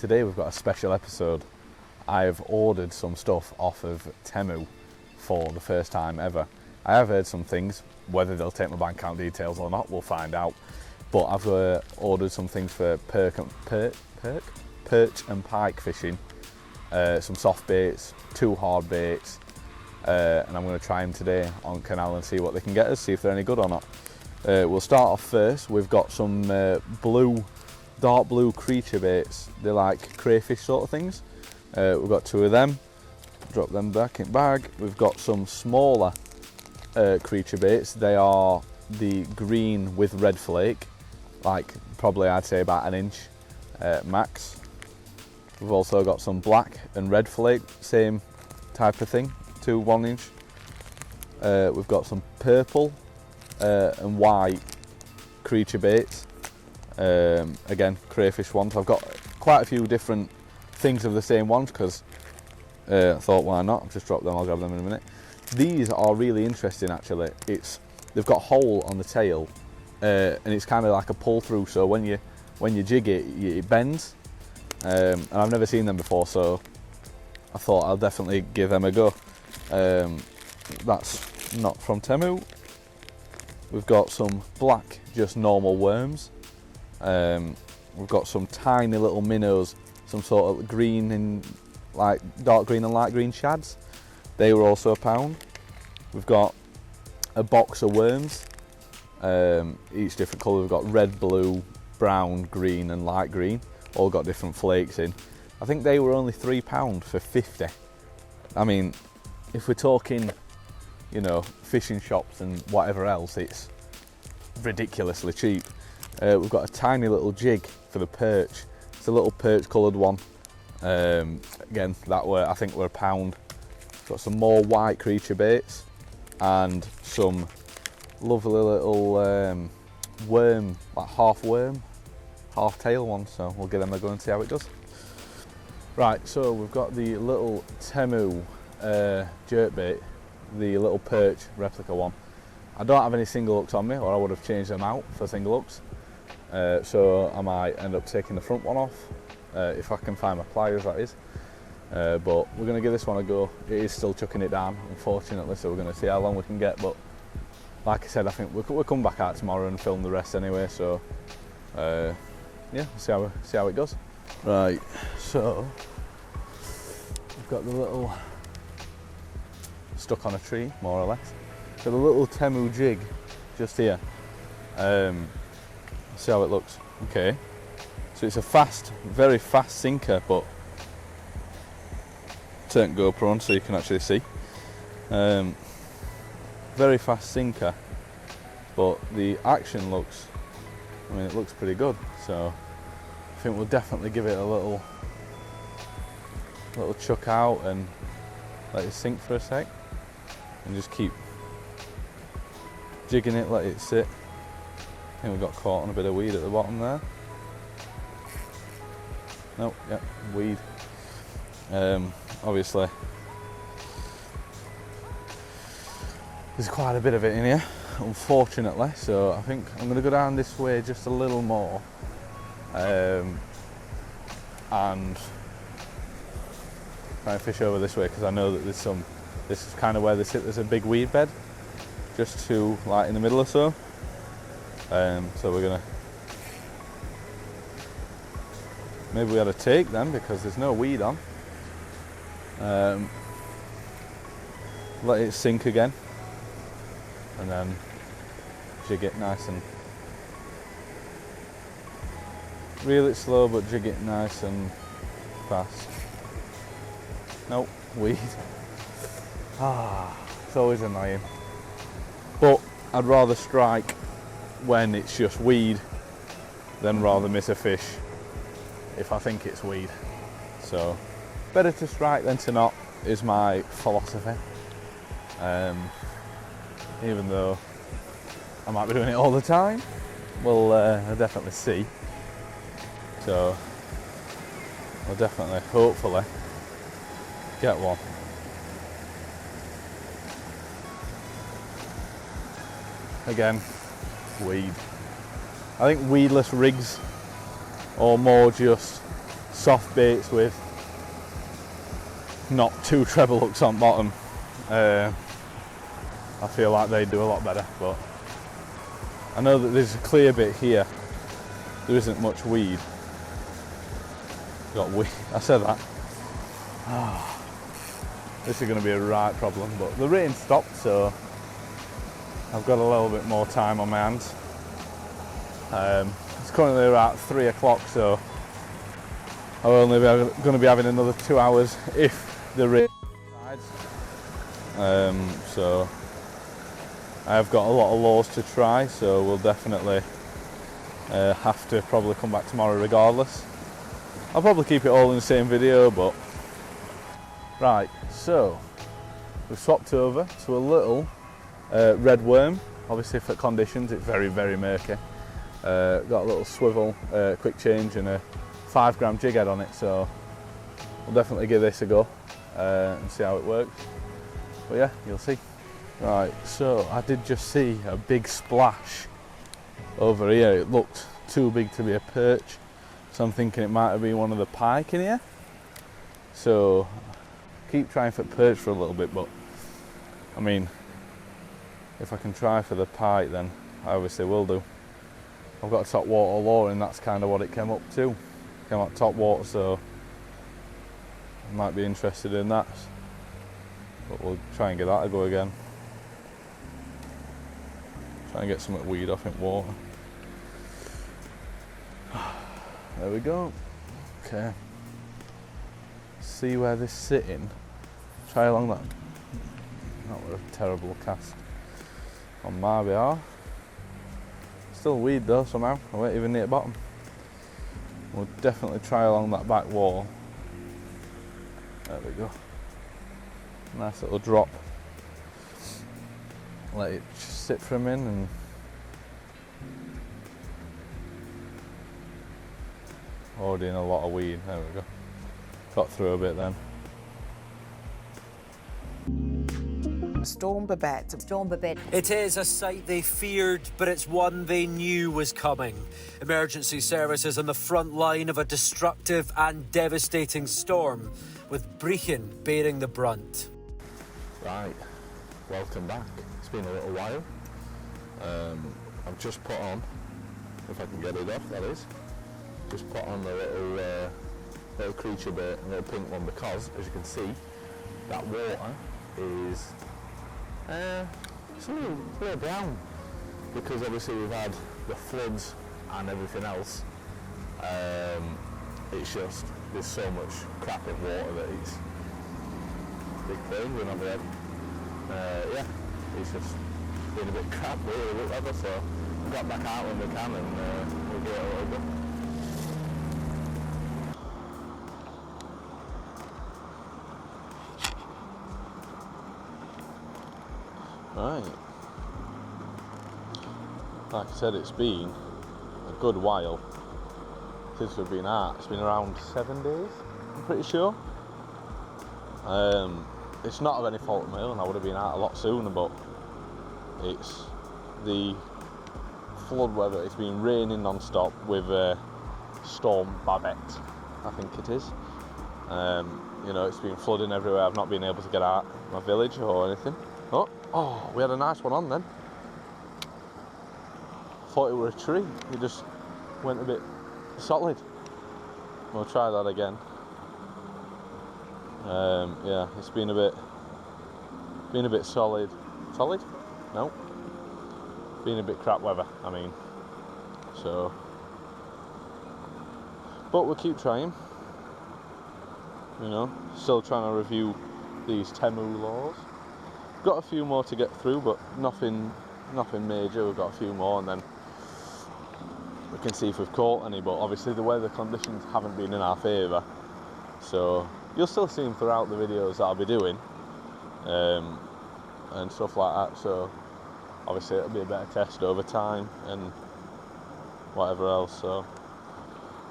today we've got a special episode. I've ordered some stuff off of Temu for the first time ever. I have heard some things, whether they'll take my bank account details or not, we'll find out. But I've ordered some things for perch and pike fishing, some soft baits, 2 hard baits, and I'm going to try them today on Canal and see what they can get us, see if they're any good or not. We'll start off first. We've got some dark blue creature baits. They're like crayfish sort of things. We've got 2 of them. Drop them back in bag. We've got some smaller creature baits. They are the green with red flake, like probably I'd say about 1 inch max. We've also got some black and red flake, same type of thing, 2 1 inch. We've got some purple and white creature baits, again crayfish ones. I've got quite a few different things of the same ones because I thought, why not? I've just dropped them, I'll grab them in a minute. These are really interesting actually. They've got a hole on the tail, and it's kind of like a pull through, so when you jig it, it bends, and I've never seen them before, so I thought I'll definitely give them a go. That's not from Temu. We've got some black, just normal worms. We've got some tiny little minnows, some sort of green and like dark green and light green shads. They were also £1. We've got a box of worms, each different colour. We've got red, blue, brown, green and light green, all got different flakes in. I think they were only £3 for 50. I mean, if we're talking, you know, fishing shops and whatever else, it's ridiculously cheap. We've got a tiny little jig for the perch. It's a little perch coloured one. Again, I think were £1. Got some more white creature baits and some lovely little worm, like half worm, half tail one. So we'll give them a go and see how it does. Right, so we've got the little Temu jerkbait, the little perch replica one. I don't have any single hooks on me, or I would have changed them out for single hooks. So I might end up taking the front one off, if I can find my pliers, that is. But we're going to give this one a go. It is still chucking it down, unfortunately, so we're going to see how long we can get. But like I said, I think we'll come back out tomorrow and film the rest anyway. So yeah, see how it goes. Right, so we've got the little stuck on a tree, more or less. So the little Temu jig just here. See how it looks. Okay, so it's a very fast sinker, but turn GoPro on so you can actually see. Very fast sinker, but the action looks, I mean, it looks pretty good. So I think we'll definitely give it a little chuck out and let it sink for a sec, and just keep jigging it, let it sit. I think we got caught on a bit of weed at the bottom there. Nope, yeah, weed. Obviously, there's quite a bit of it in here, unfortunately, so I think I'm going to go down this way just a little more, and try and fish over this way, because I know that this is kind of where they sit. There's a big weed bed just to like in the middle or so. So we're gonna, maybe we ought to take them because there's no weed on. Let it sink again, and then jig it nice and reel it slow, but jig it nice and fast. Nope, weed. It's always annoying. But I'd rather strike when it's just weed than rather miss a fish if I think it's weed. So better to strike than to not is my philosophy. Even though I might be doing it all the time, we'll definitely see. So I'll definitely, hopefully, get one. Again, weed. I think weedless rigs, or more just soft baits with not two treble hooks on bottom, I feel like they do a lot better. But I know that there's a clear bit here. There isn't much weed. Got weed. I said that. This is going to be a right problem. But the rain stopped, so I've got a little bit more time on my hands. It's currently about 3 o'clock, so I'll only be going to be having another 2 hours if the rain subsides. So I've got a lot of lures to try, so we'll definitely have to probably come back tomorrow regardless. I'll probably keep it all in the same video, but right, so we've swapped over to a little red worm. Obviously for conditions it's very, very murky. Got a little swivel, quick change and a 5 gram jig head on it, so we'll definitely give this a go and see how it works. But yeah, you'll see. Right, so I did just see a big splash over here. It looked too big to be a perch, so I'm thinking it might have been one of the pike in here. So keep trying for perch for a little bit, but I mean, if I can try for the pike, then I obviously will do. I've got a top water lure, and that's kind of what it came up to. Came up top water, so I might be interested in that. But we'll try and get that to go again. Try and get some weed off in water. There we go. Okay. See where this is sitting. Try along that. That was a terrible cast on my behalf. Still weed though somehow. I won't even near the bottom. We'll definitely try along that back wall. There we go. Nice little drop. Let it sit for a minute and already in a lot of weed. There we go. Got through a bit then. Storm BABET. Storm BABET. It is a sight they feared, but it's one they knew was coming. Emergency services on the front line of a destructive and devastating storm, with Brechin bearing the brunt. Right, welcome back. It's been a little while. I've just put on, if I can get it off, that is, just put on a little creature bait, a little pink one, because as you can see, that water is it's a little brown, because obviously we've had the floods and everything else. It's just, there's so much crap in water that it's a big thing. We're not really, yeah, it's just been a bit crap really, whatever, so we've got back out when we can, and we'll do it a little bit. Right, like I said, it's been a good while since we've been out. It's been around 7 days, I'm pretty sure. It's not of any fault of my own, I would have been out a lot sooner, but it's the flood weather. It's been raining non-stop with storm BABET, I think it is. You know, it's been flooding everywhere. I've not been able to get out of my village or anything. Oh, we had a nice one on then. Thought it were a tree. It just went a bit solid. We'll try that again. Yeah, it's been a bit solid. Solid? No. Been a bit crap weather, I mean. So, but we'll keep trying. You know, still trying to review these Temu laws. Got a few more to get through, but nothing major. We've got a few more, and then we can see if we've caught any. But obviously the weather conditions haven't been in our favour, so you'll still see them throughout the videos that I'll be doing, and stuff like that. So obviously it'll be a better test over time and whatever else. So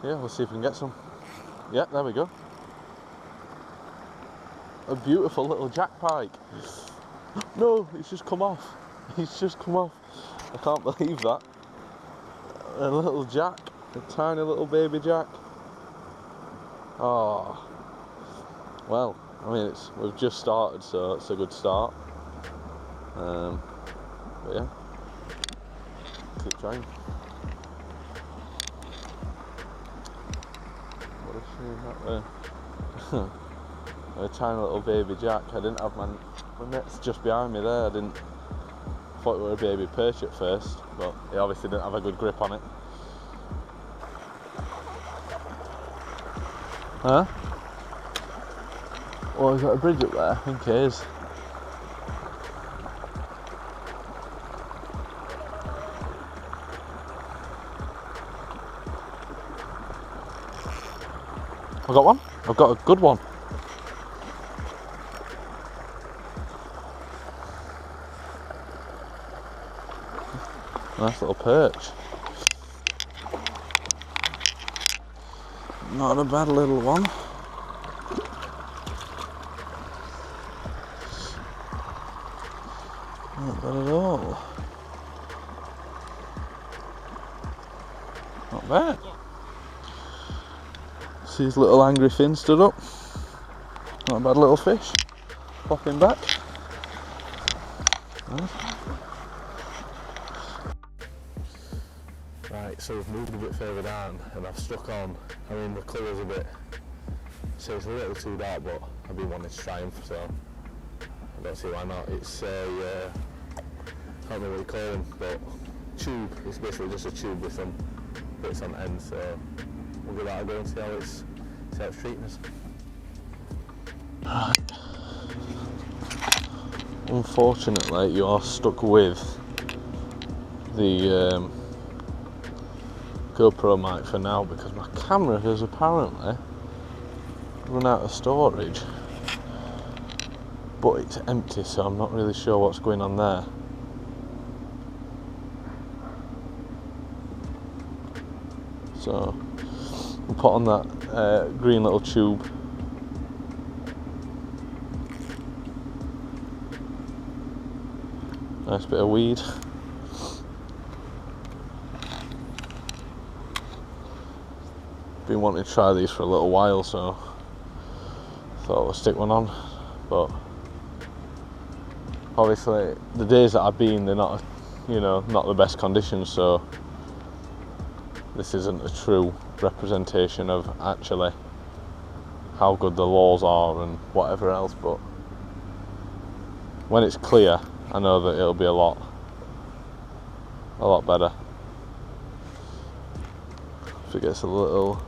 yeah, we'll see if we can get some. Yeah, there we go. A beautiful little jack pike. No, it's just come off. It's just come off. I can't believe that. A little jack, a tiny little baby jack. Oh, well, I mean, we've just started, so it's a good start. But yeah, keep trying. What is she that there? A tiny little baby jack. I didn't have my net's just behind me there. I thought it were a baby perch at first, but he obviously didn't have a good grip on it. Huh? Oh, is that a bridge up there? I think it is. I got one. I've got a good one. Nice little perch. Not a bad little one. Not bad at all. Not bad. See his little angry fin stood up. Not a bad little fish. Popping back. Nice. Right, so we've moved a bit further down and I've stuck on. I mean, the colour's a bit, so it's a little too dark, but I've been wanting to triumph, so I don't see why not. It's a, I don't know what you call them, but tube. It's basically just a tube with some bits on the end, so we'll give that a go and see how it's treating us. Right. Unfortunately, you are stuck with the GoPro mic for now because my camera has apparently run out of storage, but it's empty, so I'm not really sure what's going on there. So we'll put on that green little tube. Nice bit of weed. Been wanting to try these for a little while, so thought I'd stick one on. But obviously the days that I've been, they're not, not the best conditions, so this isn't a true representation of actually how good the laws are and whatever else, but when it's clear, I know that it'll be a lot better. If it gets a little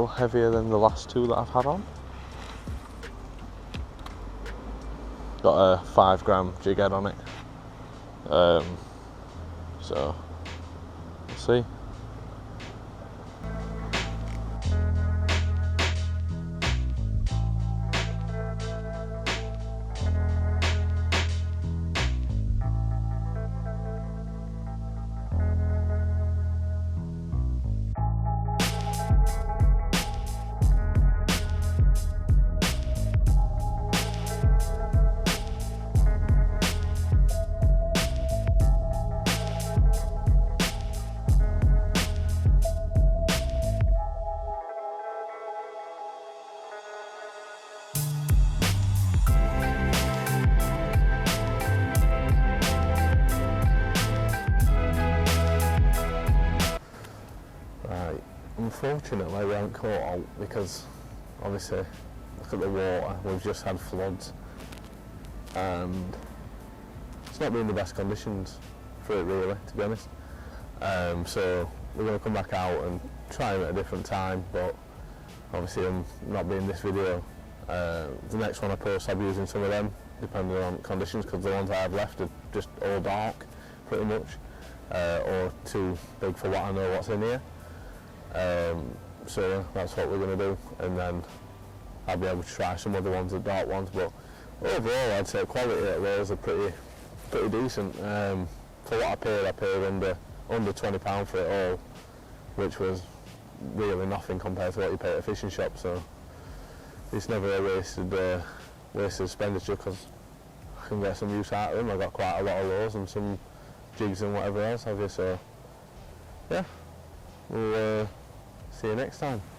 heavier than the last two that I've had on. Got a 5 gram jig head on it. So we'll see. Unfortunately, we haven't caught out because obviously, look at the water, we've just had floods and it's not been the best conditions for it really, to be honest. So we're going to come back out and try them at a different time, but obviously I'm not being this video. The next one I post, I'll be using some of them depending on conditions, because the ones I have left are just all dark pretty much, or too big for what I know what's in here. So that's what we're going to do, and then I'll be able to try some other ones, the dark ones, but overall I'd say quality of those are pretty decent. For what I paid under £20 for it all, which was really nothing compared to what you pay at a fishing shop, so it's never a wasted expenditure because I can get some use out of them. I've got quite a lot of those and some jigs and whatever else have you, so yeah, we'll See you next time.